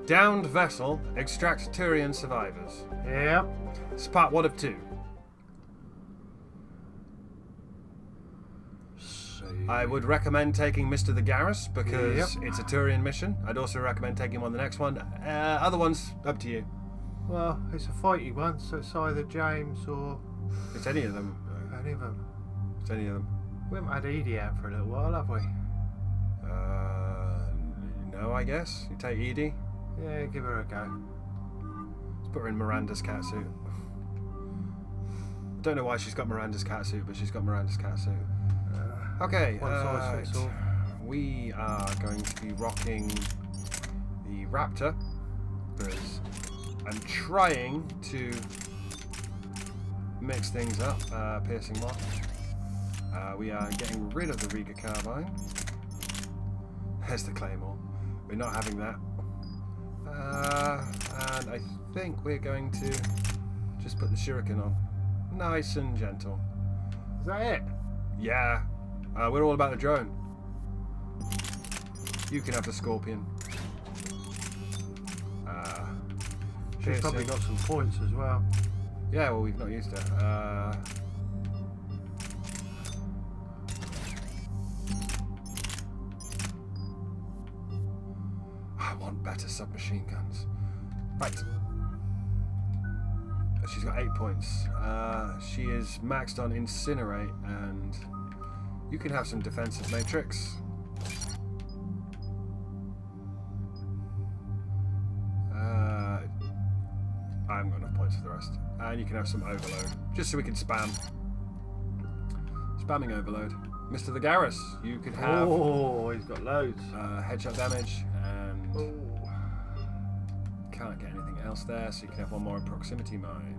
Downed vessel, extract Turian survivors. Yep. It's part 1 of 2. I would recommend taking Mr. the Garrus because it's a Turian mission. I'd also recommend taking him on the next one. Other ones, up to you. Well, it's a fighty one, so it's either James or... It's any of them. Any of them. It's any of them. We haven't had Edie out for a little while, have we? No, I guess. You take Edie. Yeah, give her a go. Let's put her in Miranda's catsuit. I don't know why she's got Miranda's catsuit, but she's got Miranda's catsuit. Okay, one size fits all. We are going to be rocking the Raptor because I'm trying to mix things up. Piercing one. We are getting rid of the Riga carbine. There's the Claymore. We're not having that. And I think we're going to just put the Shuriken on. Nice and gentle. Is that it? Yeah. We're all about the drone. You can have the Scorpion. She's probably got some points as well. Yeah, well, we've not used it. I want better submachine guns. Right. She's got 8 points. She is maxed on Incinerate, and you can have some defensive matrix. I haven't got enough points for the rest. And you can have some Overload, just so we can spam. Spamming Overload. Mr. the Garrus, you could have... Oh, he's got loads. Headshot damage, and... Can't get anything else there, so you can have one more in Proximity Mine.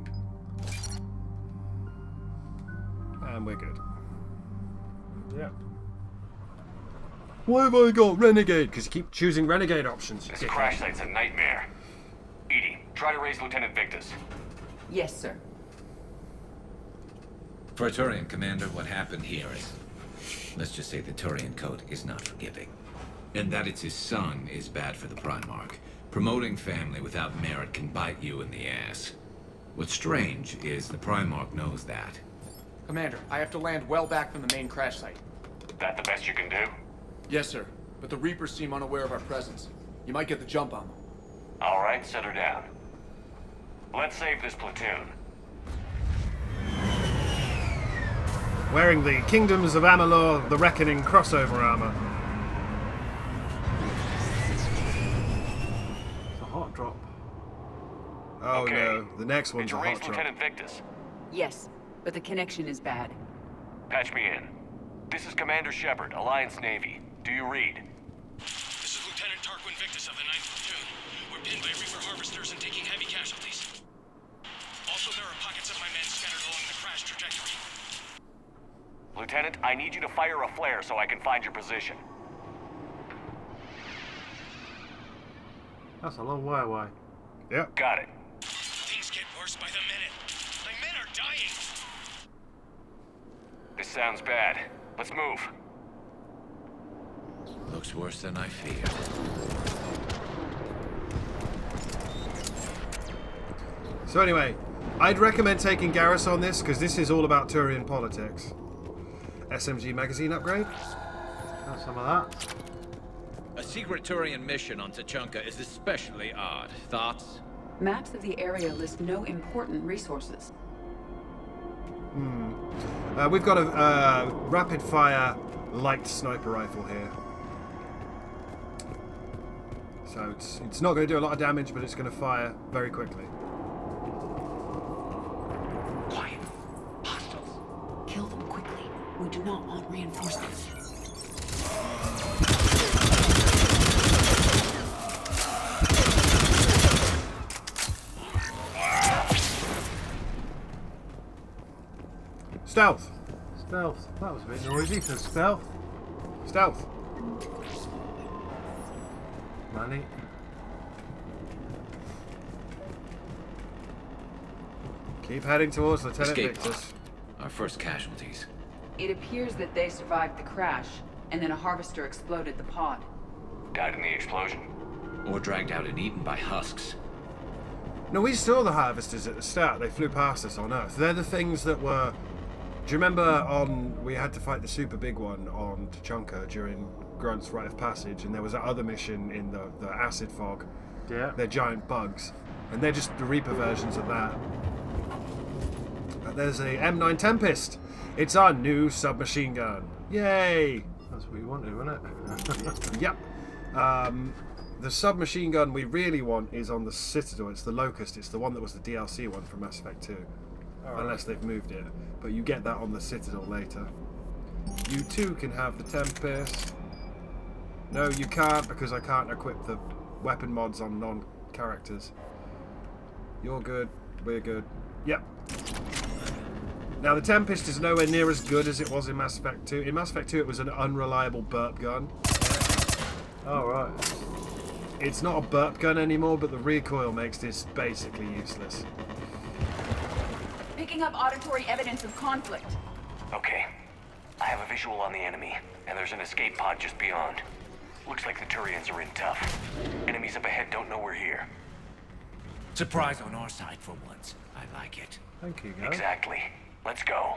And we're good. Yeah. Why have I got Renegade? Because you keep choosing Renegade options. This crash site's a nightmare. Edie, try to raise Lieutenant Victus. Yes, sir. For a Turian commander, what happened here is... Let's just say the Turian code is not forgiving. And that it's his son is bad for the Primarch. Promoting family without merit can bite you in the ass. What's strange is the Primarch knows that. Commander, I have to land well back from the main crash site. That the best you can do? Yes, sir. But the Reapers seem unaware of our presence. You might get the jump on them. All right, set her down. Let's save this platoon. Wearing the Kingdoms of Amalur, the Reckoning crossover armor. It's a hot drop. Oh Okay. no, the next Did one's a you raise hot drop. Lieutenant Victus? Yes, but the connection is bad. Patch me in. This is Commander Shepard, Alliance Navy. Do you read? This is Lieutenant Tarquin Victus of the 9th Platoon. We're pinned by Reaper harvesters and taking heavy casualties. Also, there are pockets of my men scattered along the crash trajectory. Lieutenant, I need you to fire a flare so I can find your position. That's a long way away. Yep. Got it. Things get worse by the minute. My men are dying. This sounds bad. Let's move. Looks worse than I feared. So anyway, I'd recommend taking Garrus on this because this is all about Turian politics. SMG magazine upgrade. Have some of that. A secret Turian mission on Tachanka is especially odd. Thoughts? Maps of the area list no important resources. We've got a rapid-fire light sniper rifle here. So it's not going to do a lot of damage, but it's going to fire very quickly. Quiet. Hostiles. Kill them quickly. We do not want reinforcements. Stealth. Stealth. That was a bit noisy for stealth. Stealth. Money. Keep heading towards Lieutenant Escape Victus. pod. Our first casualties. It appears that they survived the crash, and then a harvester exploded the pod. Died in the explosion. Or dragged out and eaten by husks. No, we saw the harvesters at the start. They flew past us on Earth. They're the things that were... Do you remember we had to fight the super big one on Tachanka during Grunt's Rite of Passage, and there was that other mission in the acid fog. Yeah. They're giant bugs. And they're just the Reaper versions of that. There's a M9 Tempest. It's our new submachine gun. Yay! That's what you wanted, wasn't it? Yep. The submachine gun we really want is on the Citadel. It's the Locust. It's the one that was the DLC one from Mass Effect 2. Unless they've moved it. But you get that on the Citadel later. You too can have the Tempest. No, you can't, because I can't equip the weapon mods on non-characters. You're good. We're good. Yep. Now, the Tempest is nowhere near as good as it was in Mass Effect 2. In Mass Effect 2, it was an unreliable burp gun. Oh, right. It's not a burp gun anymore, but the recoil makes this basically useless. Picking up auditory evidence of conflict. Okay. I have a visual on the enemy, and there's an escape pod just beyond. Looks like the Turians are in tough. Enemies up ahead don't know we're here. Surprise on our side for once. I like it. Thank you, guys. Exactly. Let's go.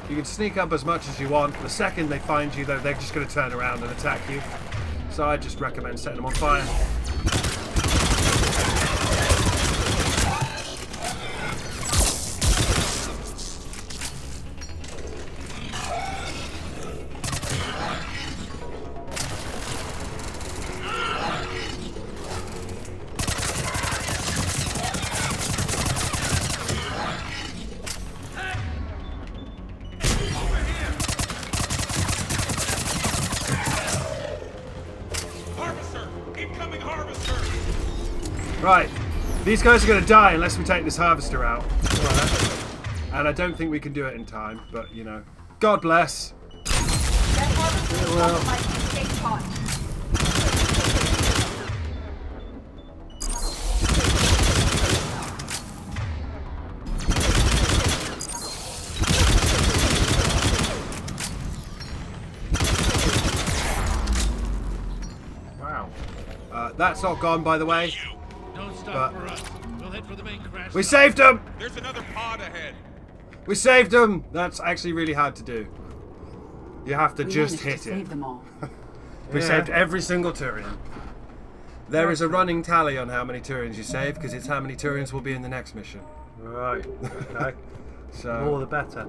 You can sneak up as much as you want. The second they find you, though, they're just going to turn around and attack you. So I just recommend setting them on fire. Right, these guys are going to die unless we take this harvester out. And I don't think we can do it in time, but you know. God bless. That harvester is on my escape pod. Wow. That's not gone, by the way. Don't stop But- for us. We'll head for the main crash. We saved him! There's another pod ahead. We saved him! That's actually really hard to do. You have to We just managed to hit save it. them all. We Yeah. saved every single Turian. There is a running tally on how many Turians you save, because it's how many Turians will be in the next mission. Right. Okay. So More the better.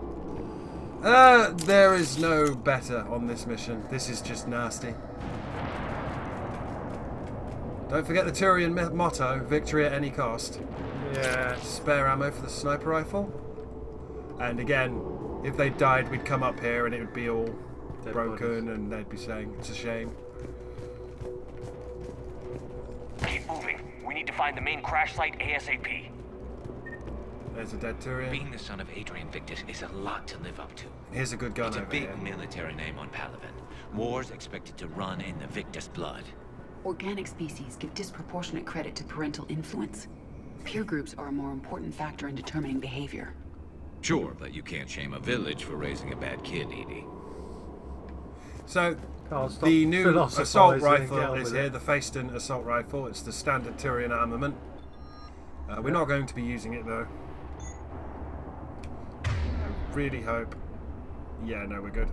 there is no better on this mission. This is just nasty. Don't forget the Turian motto, victory at any cost. Yeah. Spare ammo for the sniper rifle. And again, if they died, we'd come up here and it would be all Dead broken bodies. and they'd be saying, it's a shame. Keep moving. We need to find the main crash site ASAP. There's a dead Turian. Being the son of Adrian Victus is a lot to live up to. Here's a good gun It's a over big here. military name on Palaven. Wars expected to run in the Victus blood. Organic species give disproportionate credit to parental influence. Peer groups are a more important factor in determining behavior. Sure, but you can't shame a village for raising a bad kid, Edie. So, Can't stop the new philosophising assault and rifle get on is with here, it. the Faiston assault rifle. It's the standard Turian armament. We're not going to be using it though. I really hope. Yeah, no, we're good.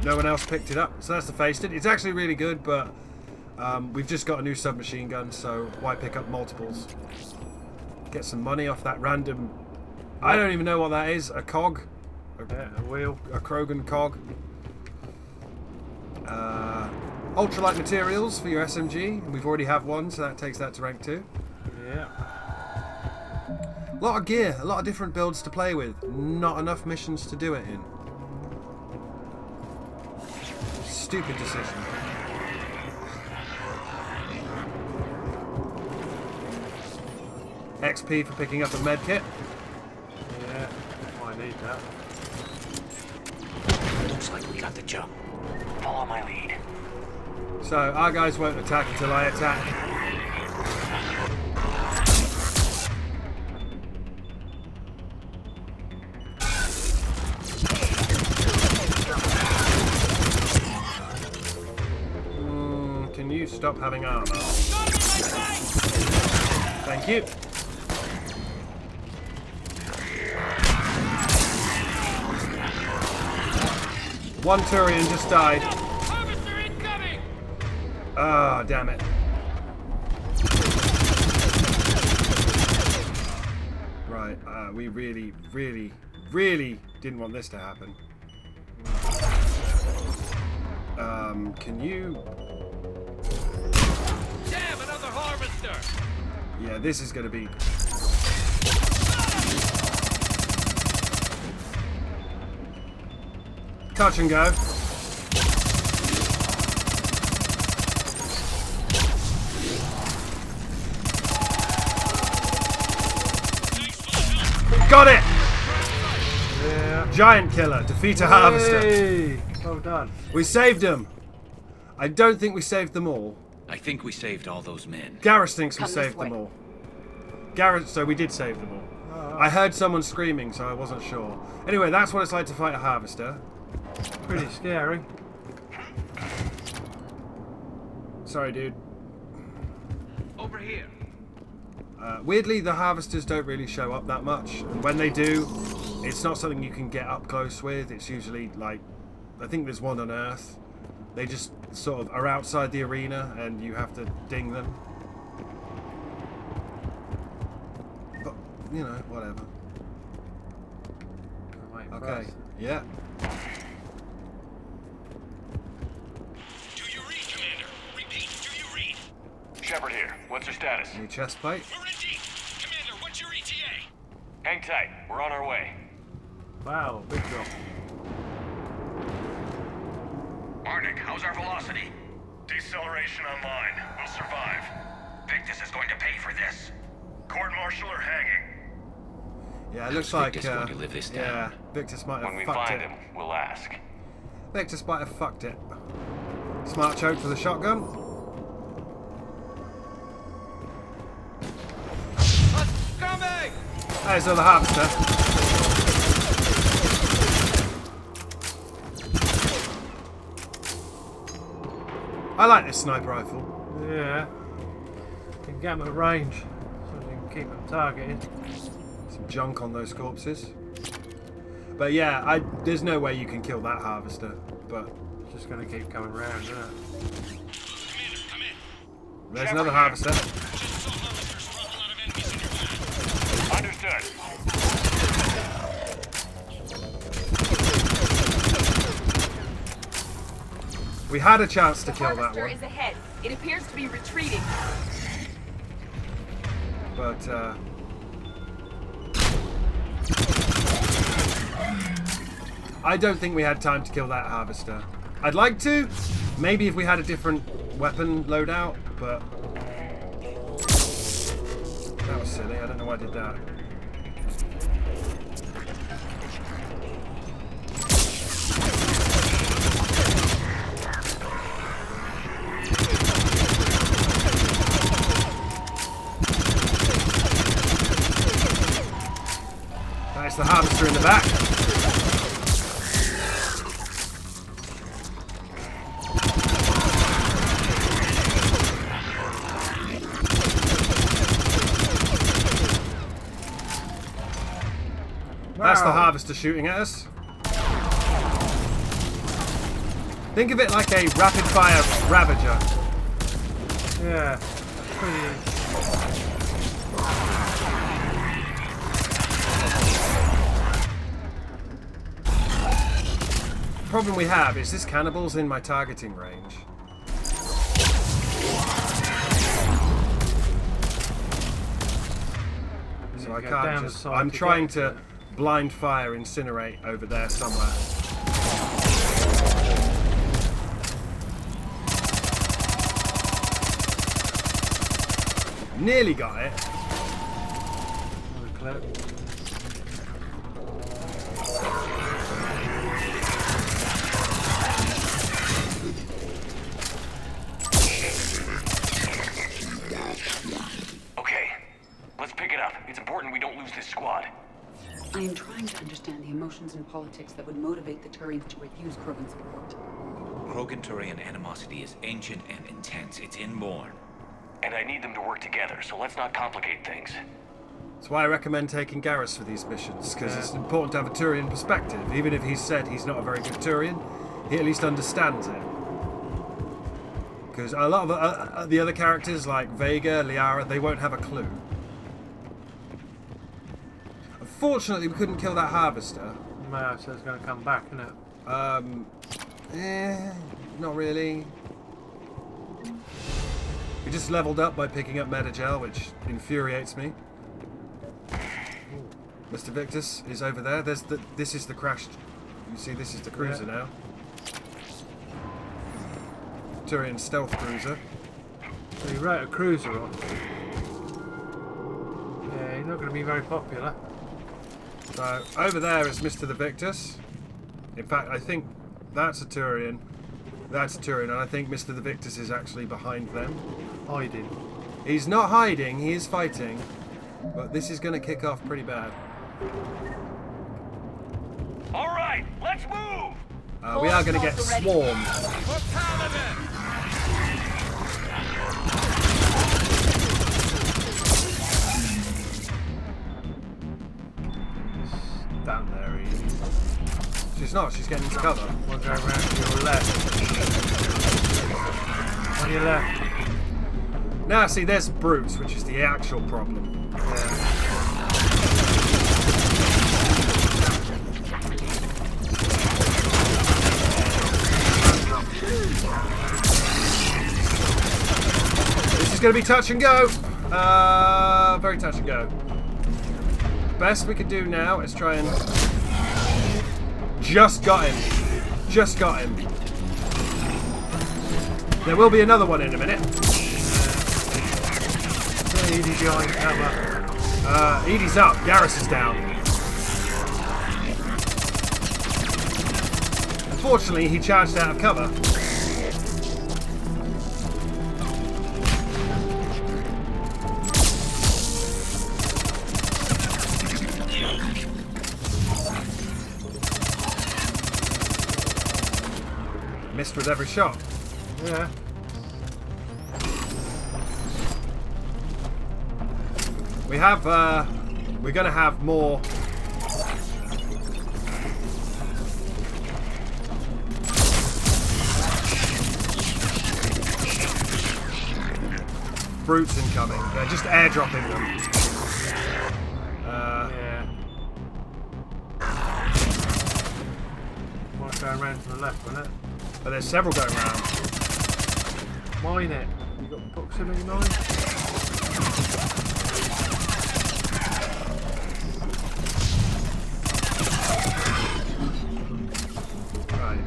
No one else picked it up, so that's the Faiston. It's actually really good, but we've just got a new submachine gun, so why pick up multiples? Get some money off that random. I don't even know what that is. A cog, Yeah, a wheel. a Krogan cog. Ultralight materials for your SMG. We've already have one, so that takes that to rank 2. Yeah. A lot of gear, a lot of different builds to play with. Not enough missions to do it in. Stupid decision. XP for picking up a med kit. Yeah. I need that. Looks like we got the jump. Follow my lead. So our guys won't attack until I attack. Can you Stop having armor. Thank you. One Turian just died. Ah, damn it. Right, we really, really, really didn't want this to happen. Can you... Damn, another harvester! Yeah, this is gonna be... Touch and go. Got it! Yeah. Giant killer. Defeat a harvester. Hey! Well done. We saved them. I don't think we saved them all. I think we saved all those men. Garrus thinks we Come this saved them way. all. Garrus, so we did save them all. I heard someone screaming, so I wasn't sure. Anyway, that's what it's like to fight a harvester. Pretty scary. Sorry, dude. Over here. Weirdly, the harvesters don't really show up that much. And when they do, it's not something you can get up close with. It's usually like, I think there's one on Earth. They just sort of are outside the arena and you have to ding them. But, you know, whatever. Wait, Okay, first. yeah. Do you read, Commander? Repeat, do you read? Shepard here. What's your status? New chest plate. We're in deep. Commander, what's your ETA? Hang tight. We're on our way. Wow, big drop. Arctic, how's our velocity? Deceleration online. We'll survive. Victus is going to pay for this. Court-martial or hanging? Yeah, it looks How's like Victus going to live this down? yeah, Victus might have When we fucked find it. him, we'll ask. Victus might have fucked it. Smart choke for the shotgun. Coming! There's the harvester. I like this sniper rifle. Yeah. Can get them at range, so you can keep them targeted. Some junk on those corpses. But yeah, there's no way you can kill that harvester. But It's just going to keep coming round, isn't it? Commander, come in. there's another harvester. Just saw harvesters drop a lot of enemies in your path. Understood. We had a chance to The kill that harvester one, is ahead. It appears to be retreating. but I don't think we had time to kill that harvester. I'd like to, maybe if we had a different weapon loadout, but that was silly. I don't know why I did that. That's the harvester in the back. That's the harvester shooting at us. Think of it like a rapid-fire Ravager. Yeah. Pretty. The problem we have is this cannibal's in my targeting range. So I Go can't down the just... side I'm to trying get to to blind fire incinerate over there somewhere. Nearly got it. Another clip. Okay, let's pick it up. It's important we don't lose this squad. I am trying to understand the emotions and politics that would motivate the Turians to refuse Krogan's support. Krogan-Turian animosity is ancient and intense. It's inborn. And I need them to work together, so let's not complicate things. That's why I recommend taking Garrus for these missions, because it's important to have a Turian perspective. Even if he's said he's not a very good Turian, he at least understands it. Because a lot of the other characters, like Vega, Liara, they won't have a clue. Unfortunately, we couldn't kill that harvester. No, so it's going to come back, isn't it? Not really. We just leveled up by picking up Metagel, which infuriates me. Mr. Victus is over there. This is the crashed. You see, this is the cruiser now. Turian stealth cruiser. So you wrote a cruiser on. Yeah, he's not going to be very popular. So over there is Mr. the Victus. In fact, I think that's a Turian. That's a Turian, and I think Mr. the Victus is actually behind them. Hiding. He's not hiding, he is fighting. But this is going to kick off pretty bad. All right, let's move! We are going to get swarmed. Down there, easy. She's not, she's getting into cover. One going round to your left. On your left. Now, see, there's brutes, which is the actual problem. Yeah. This is going to be touch and go. Very touch and go. Best we can do now is try and... Just got him. Just got him. There will be another one in a minute. Edie behind cover. Edie's up. Garrus is down. Unfortunately, he charged out of cover. Missed with every shot. Yeah. We have, we're going to have more. Brutes incoming. They're just airdropping them. Yeah. Might go around to the left, won't it? But there's several going around. Mine it. You got proximity mine? Right.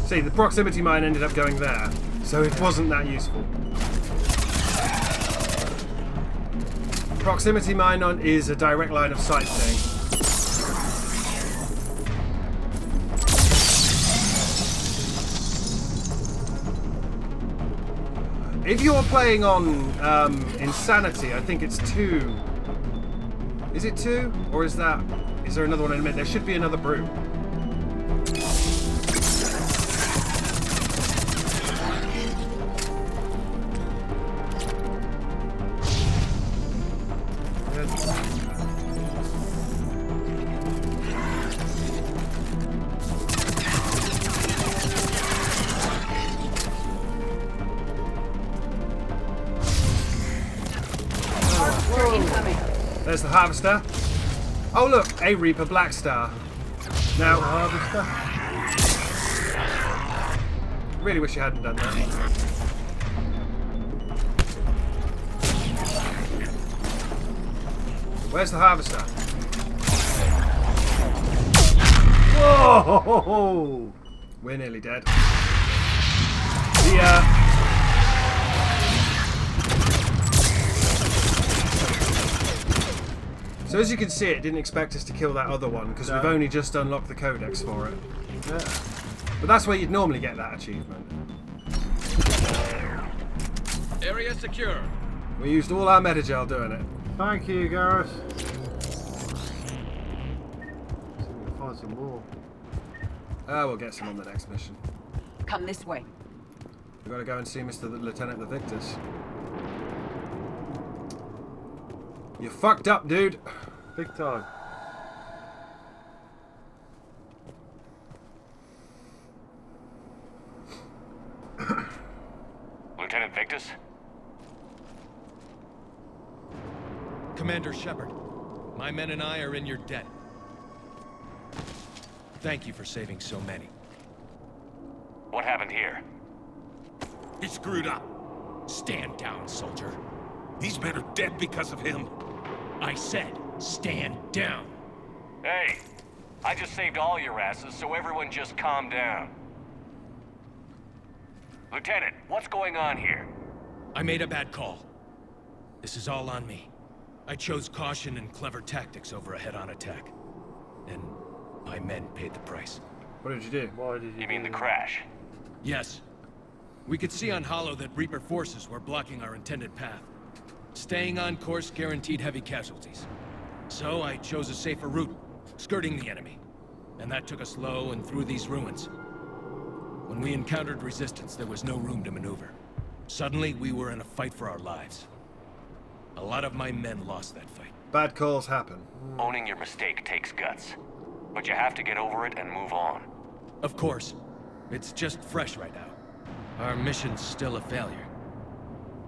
See, the proximity mine ended up going there, so it wasn't that useful. Proximity mine is a direct line of sight thing. If you're playing on Insanity, I think it's 2. Is it 2? Or is there another one in a minute? There should be another brute. There's the harvester. Oh look, a Reaper Black Star. Now, Harvester. really wish you hadn't done that. Where's the harvester? Whoa! We're nearly dead. So as you can see, it didn't expect us to kill that other one because we've only just unlocked the codex for it. Yeah. But that's where you'd normally get that achievement. Area secure. We used all our metagel doing it. Thank you, Garrus. See if we can find some more. We'll get some on the next mission. Come this way. We've got to go and see Mr. Lieutenant the Victus. You fucked up, dude. Big time. Lieutenant Victus? Commander Shepard, my men and I are in your debt. Thank you for saving so many. What happened here? He screwed up. Stand down, soldier. These men are dead because of him. I said, stand down. Hey, I just saved all your asses, so everyone just calm down. Lieutenant, what's going on here? I made a bad call. This is all on me. I chose caution and clever tactics over a head-on attack. And my men paid the price. What did you do? Why did you You mean do the that? crash? Yes. We could see on Hollow that Reaper forces were blocking our intended path. Staying on course guaranteed heavy casualties. So I chose a safer route, skirting the enemy. And that took us low and through these ruins. When we encountered resistance, there was no room to maneuver. Suddenly, we were in a fight for our lives. A lot of my men lost that fight. Bad calls happen. Owning your mistake takes guts. But you have to get over it and move on. Of course. It's just fresh right now. Our mission's still a failure.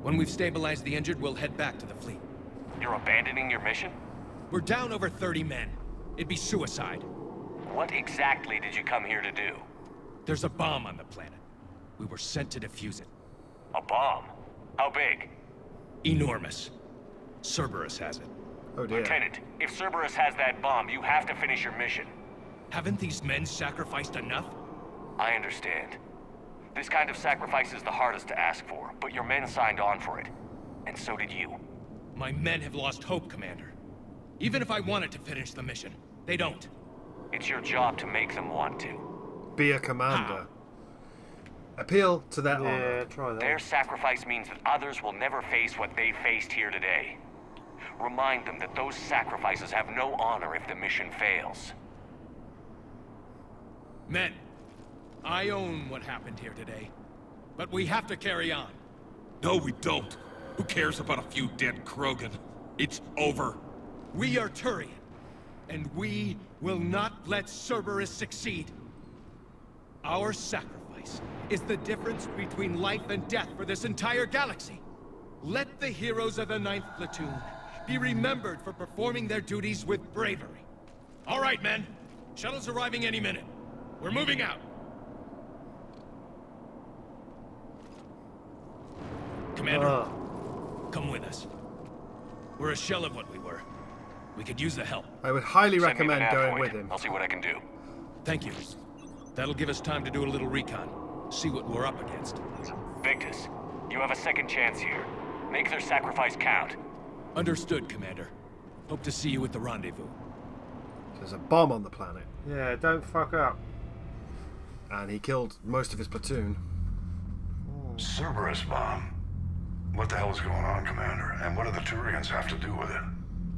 When we've stabilized the injured, we'll head back to the fleet. You're abandoning your mission? We're down over 30 men. It'd be suicide. What exactly did you come here to do? There's a bomb on the planet. We were sent to defuse it. A bomb? How big? Enormous. Cerberus has it. Oh dear. Lieutenant, if Cerberus has that bomb, you have to finish your mission. Haven't these men sacrificed enough? I understand. This kind of sacrifice is the hardest to ask for, but your men signed on for it. And so did you. My men have lost hope, Commander. Even if I wanted to finish the mission, they don't. It's your job to make them want to. Be a commander. Appeal to their Yeah, honor. try that. Their sacrifice means that others will never face what they faced here today. Remind them that those sacrifices have no honor if the mission fails. Men, I own what happened here today. But we have to carry on. No, we don't. Who cares about a few dead Krogan? It's over. We are Turian, and we will not let Cerberus succeed. Our sacrifice is the difference between life and death for this entire galaxy. Let the heroes of the 9th Platoon be remembered for performing their duties with bravery. All right, men. Shuttle's arriving any minute. We're moving out. Commander, come with us. We're a shell of what we were. We could use the help. I would highly Send me the recommend nav going point. with him. I'll see what I can do. Thank you. That'll give us time to do a little recon. See what we're up against. Victus, you have a second chance here. Make their sacrifice count. Understood, Commander. Hope to see you at the rendezvous. There's a bomb on the planet, Yeah, don't fuck up. and he killed most of his platoon. Cerberus bomb. What the hell is going on, Commander? And what do the Turians have to do with it?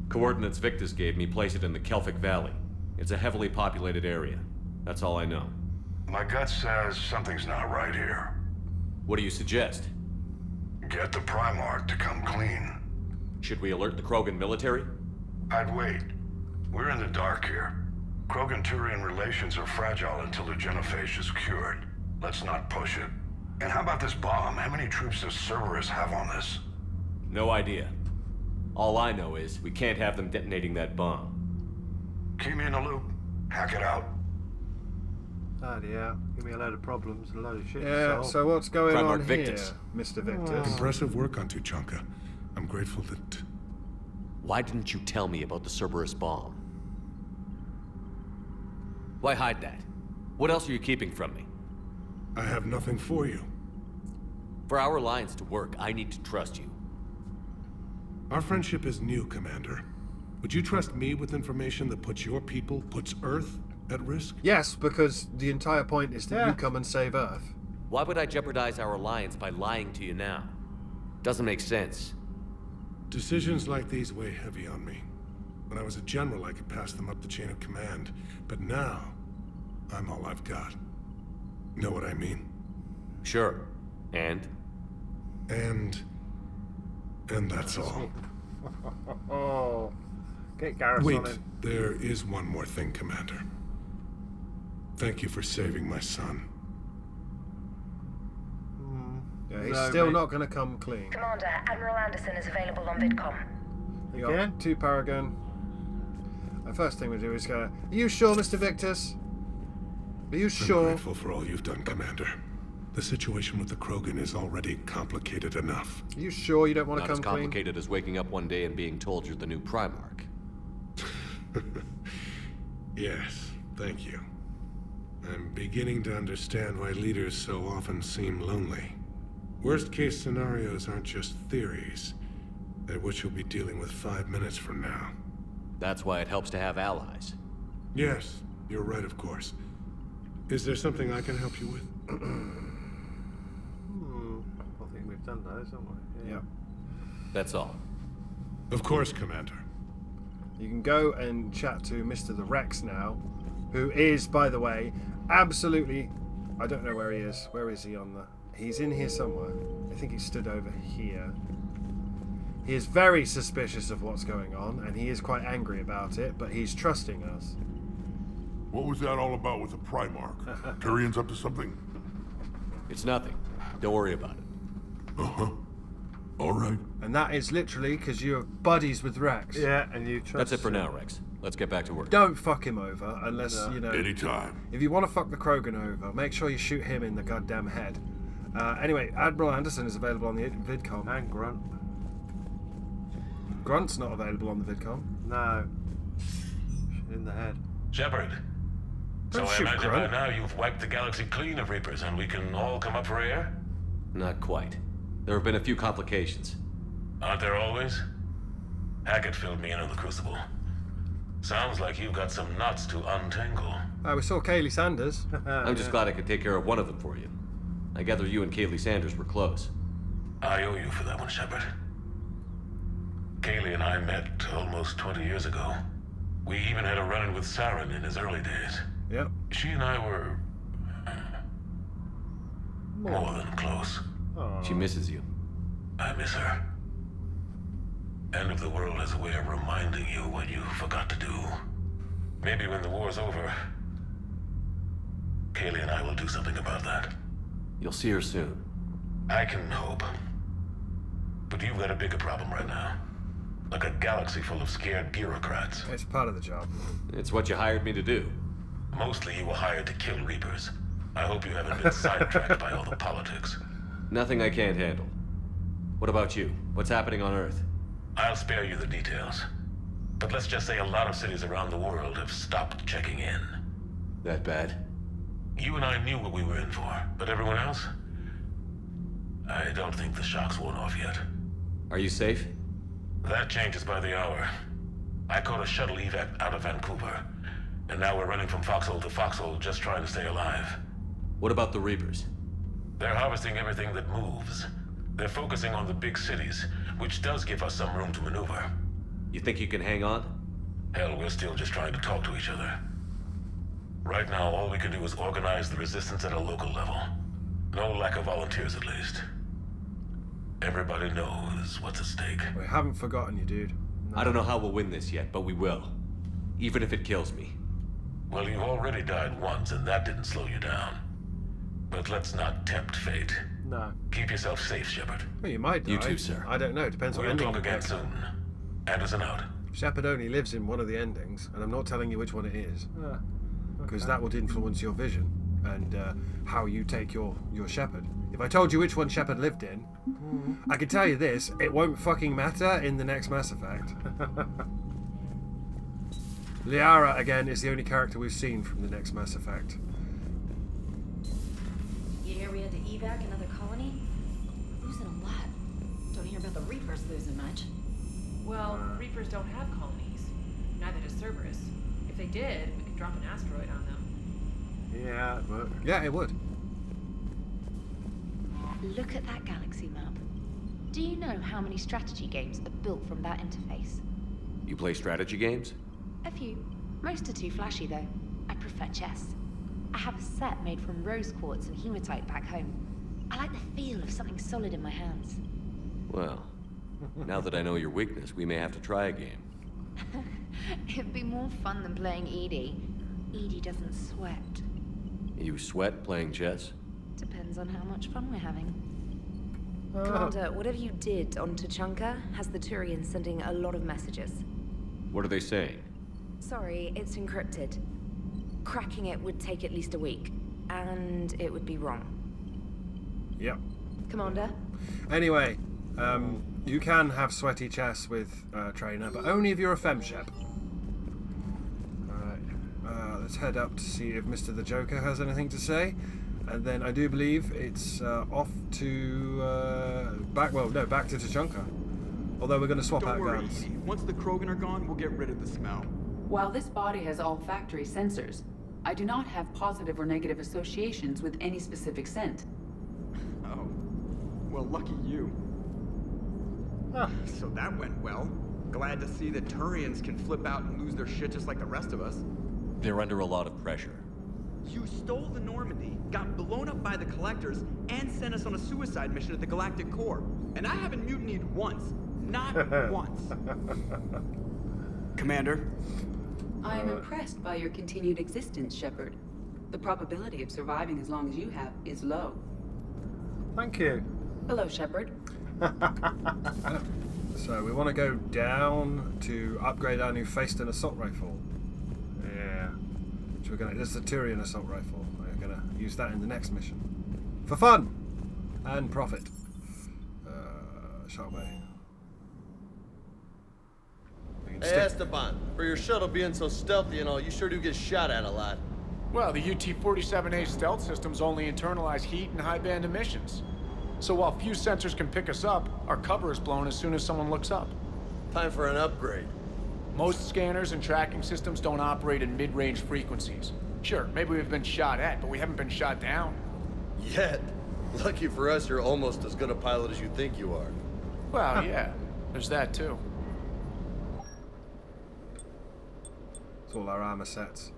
Coordinates Victus gave me place it in the Kelphic Valley. It's a heavily populated area. That's all I know. My gut says something's not right here. What do you suggest? Get the Primarch to come clean. Should we alert the Krogan military? I'd wait. We're in the dark here. Krogan-Turian relations are fragile until the genophage is cured. Let's not push it. And how about this bomb? How many troops does Cerberus have on this? No idea. All I know is we can't have them detonating that bomb. Keep me in the loop. Hack it out. Yeah, give me a load of problems and a load of shit to Yeah, solve. so what's going Primarch on Victus. here, Mr. Victus? Impressive work on Tuchanka. I'm grateful that... Why didn't you tell me about the Cerberus bomb? Why hide that? What else are you keeping from me? I have nothing for you. For our alliance to work, I need to trust you. Our friendship is new, Commander. Would you trust me with information that puts your people, puts Earth, at risk? Yes, because the entire point is that you come and save Earth. Why would I jeopardize our alliance by lying to you now? Doesn't make sense. Decisions like these weigh heavy on me. When I was a general, I could pass them up the chain of command. But now, I'm all I've got. Know what I mean? Sure. And? And that's all. Oh, get Garrus Wait, on him. there is one more thing, Commander. Thank you for saving my son. Yeah, he's still not going to come clean. Commander, Admiral Anderson is available on VidCom. You got 2 Paragon. The first thing we do is go, are you sure, Mr. Victus? Are you sure? I'm grateful for all you've done, Commander. The situation with the Krogan is already complicated enough. Are you sure you don't want to Not come as complicated as waking up one day and being told you're the new Primarch. Yes, thank you. I'm beginning to understand why leaders so often seem lonely. Worst-case scenarios aren't just theories. They're what you'll be dealing with 5 minutes from now. That's why it helps to have allies. Yes, you're right, of course. Is there something I can help you with? I think we've done those, haven't we? Yeah. That's all. Of course, Commander. You can go and chat to Mr. the Rex now, who is, by the way, absolutely... I don't know where he is. Where is he on the... He's in here somewhere. I think he stood over here. He is very suspicious of what's going on, and he is quite angry about it, but he's trusting us. What was that all about with the Primarch? Tyrion's up to something? It's nothing. Don't worry about it. Uh-huh. All right. And that is literally because you're buddies with Rex. Yeah, and you trust That's it for him. now, Rex. Let's get back to work. Don't fuck him over unless, you know... Anytime. If you want to fuck the Krogan over, make sure you shoot him in the goddamn head. Anyway, Admiral Anderson is available on the VidCom. And Grunt. Grunt's not available on the VidCom. No. In the head. Shepard. So Don't I shoot imagine Grunt. by now you've wiped the galaxy clean of Reapers and we can all come up for air? Not quite. There have been a few complications. Aren't there always? Hackett filled me in on the Crucible. Sounds like you've got some knots to untangle. We saw Kaylee Sanders. I'm just glad I could take care of one of them for you. I gather you and Kaylee Sanders were close. I owe you for that one, Shepard. Kaylee and I met almost 20 years ago. We even had a run-in with Saren in his early days. Yep. She and I were... more than close. She misses you. I miss her. End of the world has a way of reminding you what you forgot to do. Maybe when the war's over, Kaylee and I will do something about that. You'll see her soon. I can hope. But you've got a bigger problem right now. Like a galaxy full of scared bureaucrats. It's part of the job. It's what you hired me to do. Mostly you were hired to kill Reapers. I hope you haven't been sidetracked by all the politics. Nothing I can't handle. What about you? What's happening on Earth? I'll spare you the details. But let's just say a lot of cities around the world have stopped checking in. That bad? You and I knew what we were in for, but everyone else? I don't think the shock's worn off yet. Are you safe? That changes by the hour. I caught a shuttle evac out of Vancouver, and now we're running from foxhole to foxhole just trying to stay alive. What about the Reapers? They're harvesting everything that moves. They're focusing on the big cities, which does give us some room to maneuver. You think you can hang on? Hell, we're still just trying to talk to each other. Right now, all we can do is organize the resistance at a local level. No lack of volunteers, at least. Everybody knows what's at stake. We haven't forgotten you, dude. I don't know how we'll win this yet, but we will. Even if it kills me. Well, you've already died once, and that didn't slow you down. But let's not tempt fate. No. Keep yourself safe, Shepard. Well, you might die. You too, sir. I don't know. Depends what We'll ending talk you again pick. soon. Anderson out. Shepard only lives in one of the endings, and I'm not telling you which one it is. Because Okay. that would influence your vision and how you take your Shepard. If I told you which one Shepard lived in, I can tell you this, it won't fucking matter in the next Mass Effect. Liara, again, is the only character we've seen from the next Mass Effect. You hear we had to evac another colony? We're losing a lot. Don't hear about the Reapers losing much. Well, Reapers don't have colonies. Neither does Cerberus. If they did, we could drop an asteroid on them. Yeah, but... Yeah, it would. Look at that galaxy map. Do you know how many strategy games are built from that interface? You play strategy games? A few. Most are too flashy, though. I prefer chess. I have a set made from rose quartz and hematite back home. I like the feel of something solid in my hands. Well, now that I know your weakness, we may have to try a game. It'd be more fun than playing Edie. Edie doesn't sweat. You sweat playing chess? Depends on how much fun we're having. Commander, whatever you did on Tuchanka has the Turians sending a lot of messages. What are they saying? Sorry, it's encrypted. Cracking it would take at least a week, and it would be wrong. Yep. Commander? Anyway, you can have sweaty chess with Trainer, but only if you're a FemShep. Alright, let's head up to see if Mr. the Joker has anything to say. And then I do believe it's off to back to Tuchanka. Although we're going to swap out guns. Edie. Once the Krogan are gone, we'll get rid of the smell. While this body has all factory sensors, I do not have positive or negative associations with any specific scent. Oh. Well, lucky you. So that went well. Glad to see that Turians can flip out and lose their shit just like the rest of us. They're under a lot of pressure. You stole the Normandy, got blown up by the Collectors, and sent us on a suicide mission at the Galactic Core. And I haven't mutinied once. Not once. Commander? I am impressed by your continued existence, Shepard. The probability of surviving as long as you have is low. Thank you. Hello, Shepard. So we want to go down to upgrade our new Faceton assault rifle. Yeah. So we're gonna. This is the Tyrian assault rifle. We're gonna use that in the next mission for fun and profit. Shall we? Hey Esteban, for your shuttle being so stealthy and all, you sure do get shot at a lot. Well, the UT-47A stealth systems only internalize heat and high-band emissions. So while few sensors can pick us up, our cover is blown as soon as someone looks up. Time for an upgrade. Most scanners and tracking systems don't operate in mid-range frequencies. Sure, maybe we've been shot at, but we haven't been shot down. Yet. Lucky for us, you're almost as good a pilot as you think you are. Well, yeah. There's that, too. It's all our armor sets.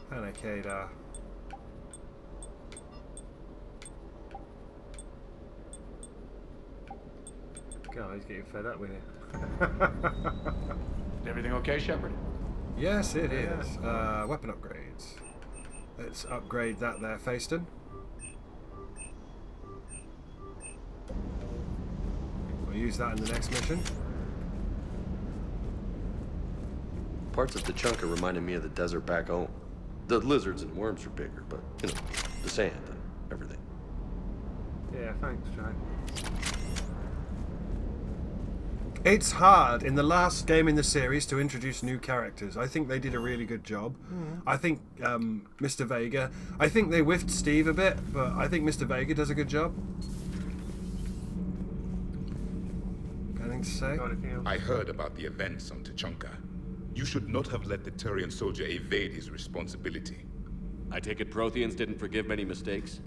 Panicada. God, he's getting fed up with it. Is everything okay, Shepard? Yes, it is. Weapon upgrades. Let's upgrade that there, Faceton. We'll use that in the next mission. Parts of Tuchanka reminded me of the desert back home. The lizards and worms are bigger, but, you know, the sand and everything. Yeah, thanks, Jay. It's hard in the last game in the series to introduce new characters. I think they did a really good job. I think Mr. Vega, I think they whiffed Steve a bit, but I think Mr. Vega does a good job. Anything to say? I heard about the events on Tuchanka. You should not have let the Turian soldier evade his responsibility. I take it Protheans didn't forgive many mistakes?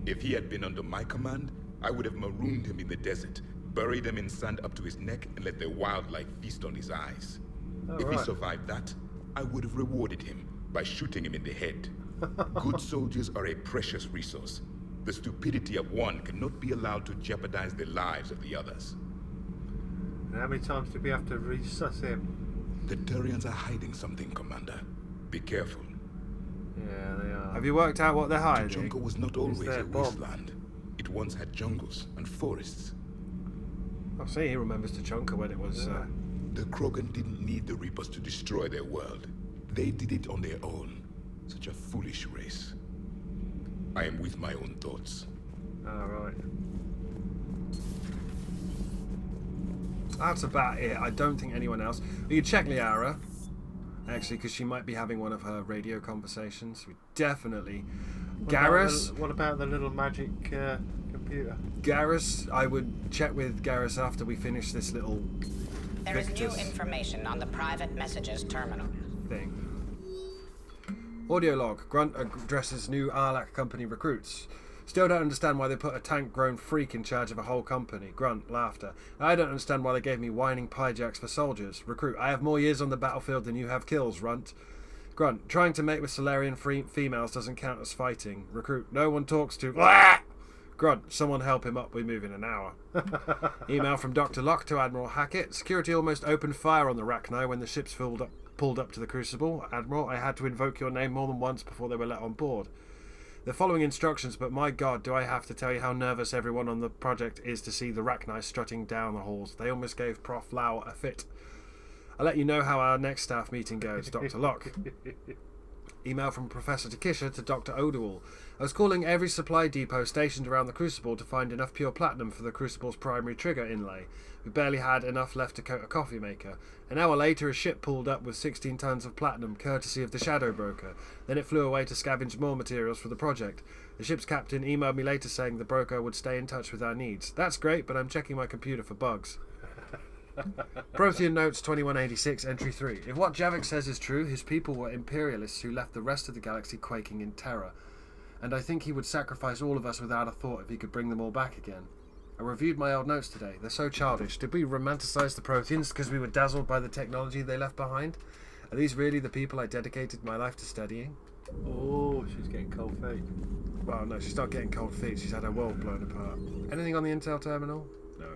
If he had been under my command, I would have marooned him in the desert, buried him in sand up to his neck, and let the wildlife feast on his eyes. If he survived that, I would have rewarded him by shooting him in the head. Good soldiers are a precious resource. The stupidity of one cannot be allowed to jeopardize the lives of the others. How many times did we have to resus him? The Turians are hiding something, Commander. Be careful. Yeah, they are. Have you worked out what they're hiding? Tuchanka was not always a wasteland. It once had jungles and forests. I see, he remembers Tuchanka when it was... The Krogan didn't need the Reapers to destroy their world. They did it on their own. Such a foolish race. I am with my own thoughts. Right. That's about it. I don't think anyone else... You check Liara, actually, because she might be having one of her radio conversations. We definitely... Garrus... What about the little magic computer? Garrus, I would check with Garrus after we finish this little... There is new information on the private messages terminal. Thing. Audio log. Grunt addresses new Arlac company recruits. Still don't understand why they put a tank-grown freak in charge of a whole company. Grunt, laughter. I don't understand why they gave me whining piejacks for soldiers. Recruit, I have more years on the battlefield than you have kills, Runt. Grunt, trying to mate with Solarian females doesn't count as fighting. Recruit, no one talks to... Grunt, someone help him up, we move in an hour. Email from Dr. Locke to Admiral Hackett. Security almost opened fire on the Rachni when the ships pulled up to the Crucible. Admiral, I had to invoke your name more than once before they were let on board. They're following instructions, but my god, do I have to tell you how nervous everyone on the project is to see the Rachni strutting down the halls. They almost gave Prof. Lau a fit. I'll let you know how our next staff meeting goes, Dr. Locke. Email from Professor Takisha to Dr. Odual. I was calling every supply depot stationed around the Crucible to find enough pure platinum for the Crucible's primary trigger inlay. We barely had enough left to coat a coffee maker. An hour later, a ship pulled up with 16 tons of platinum, courtesy of the Shadow Broker. Then it flew away to scavenge more materials for the project. The ship's captain emailed me later saying the broker would stay in touch with our needs. That's great, but I'm checking my computer for bugs. Prothean Notes 2186, Entry 3. If what Javik says is true, his people were imperialists who left the rest of the galaxy quaking in terror. And I think he would sacrifice all of us without a thought if he could bring them all back again. I reviewed my old notes today. They're so childish. Did we romanticize the Protheans because we were dazzled by the technology they left behind? Are these really the people I dedicated my life to studying? Oh, she's getting cold feet. Well, no, she's not getting cold feet. She's had her world blown apart. Anything on the intel terminal? No.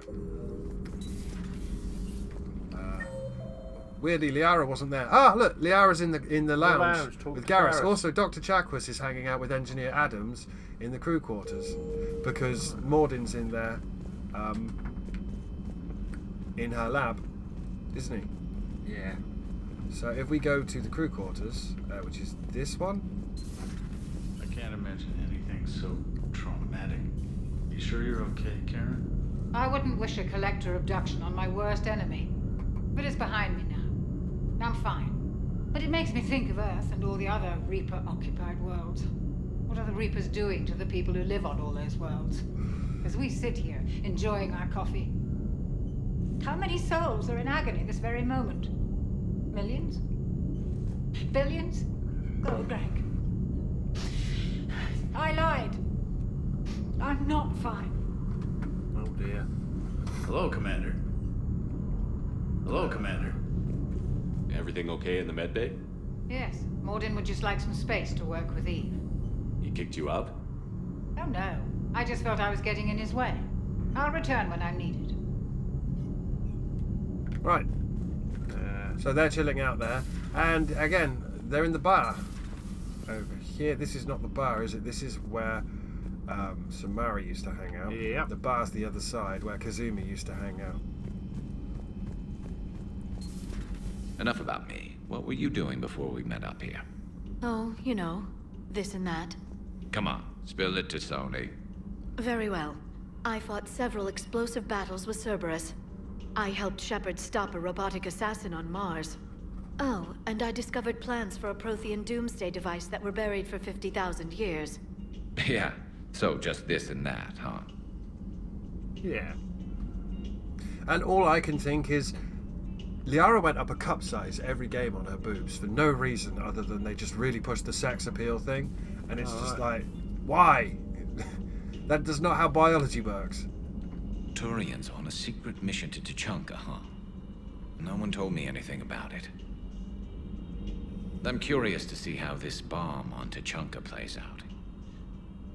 Weirdly, Liara wasn't there. Ah, look, Liara's in the lounge with Garrus. Also, Dr. Chakwas is hanging out with Engineer Adams in the crew quarters because Mordin's in there, in her lab, isn't he? Yeah. So if we go to the crew quarters, which is this one. I can't imagine anything so traumatic. You sure you're okay, Karen? I wouldn't wish a collector abduction on my worst enemy. But it's behind me now. I'm fine. But it makes me think of Earth and all the other Reaper-occupied worlds. What are the Reapers doing to the people who live on all those worlds? As we sit here, enjoying our coffee. How many souls are in agony this very moment? Millions? Billions? Oh, Greg. I lied. I'm not fine. Oh, dear. Hello, Commander. Hello, Commander. Everything okay in the medbay? Yes, Mordin would just like some space to work with Eve. He kicked you out? Oh no, I just felt I was getting in his way. I'll return when I'm needed. Right. So they're chilling out there. And again, they're in the bar. Over here. This is not the bar, is it? This is where Samari used to hang out. Yep. The bar's the other side, where Kazumi used to hang out. Enough about me. What were you doing before we met up here? Oh, you know, this and that. Come on, spill it to Sony. Very well. I fought several explosive battles with Cerberus. I helped Shepard stop a robotic assassin on Mars. Oh, and I discovered plans for a Prothean doomsday device that were buried for 50,000 years. Yeah, so just this and that, huh? Yeah. And all I can think is Liara went up a cup size every game on her boobs for no reason other than they just really pushed the sex appeal thing. And it's just like, why? That is not how biology works. Turians on a secret mission to Tuchanka, huh? No one told me anything about it. I'm curious to see how this bomb on Tuchanka plays out.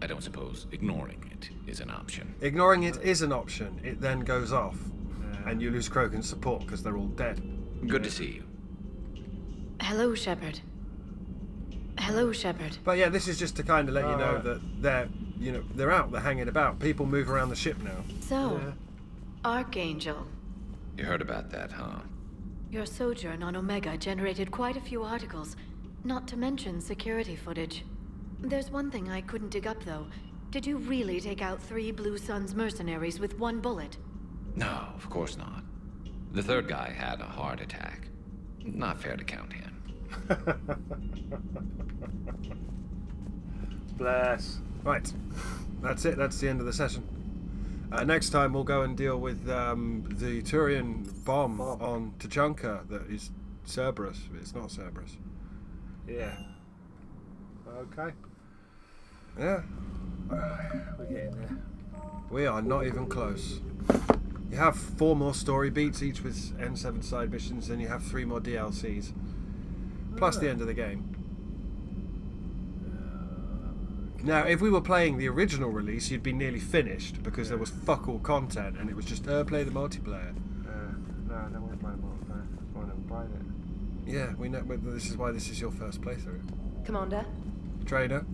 I don't suppose ignoring it is an option. Ignoring it is an option. It then goes off. And you lose Krogan's support because they're all dead. Good to see you. Hello, Shepard. Hello, Shepard. But yeah, this is just to kind of let you know that they're out, they're hanging about. People move around the ship now. So, Archangel. You heard about that, huh? Your sojourn on Omega generated quite a few articles, not to mention security footage. There's one thing I couldn't dig up, though. Did you really take out 3 Blue Suns mercenaries with 1 bullet? No, of course not. The third guy had a heart attack. Not fair to count him. Bless. Right. That's it. That's the end of the session. Next time we'll go and deal with the Turian bomb on Tuchanka that is Cerberus. It's not Cerberus. Yeah. Okay. Yeah. We're getting there. We are not even close. You have 4 more story beats, each with N7 side missions, and you have 3 more DLCs. Plus the end of the game. Now, if we were playing the original release, you'd be nearly finished, because there was fuck all content, and it was just, play the multiplayer. No, I don't want to buy the multiplayer. I want to buy it. Yeah, we know, but this is why this is your first playthrough. Commander? Trainer?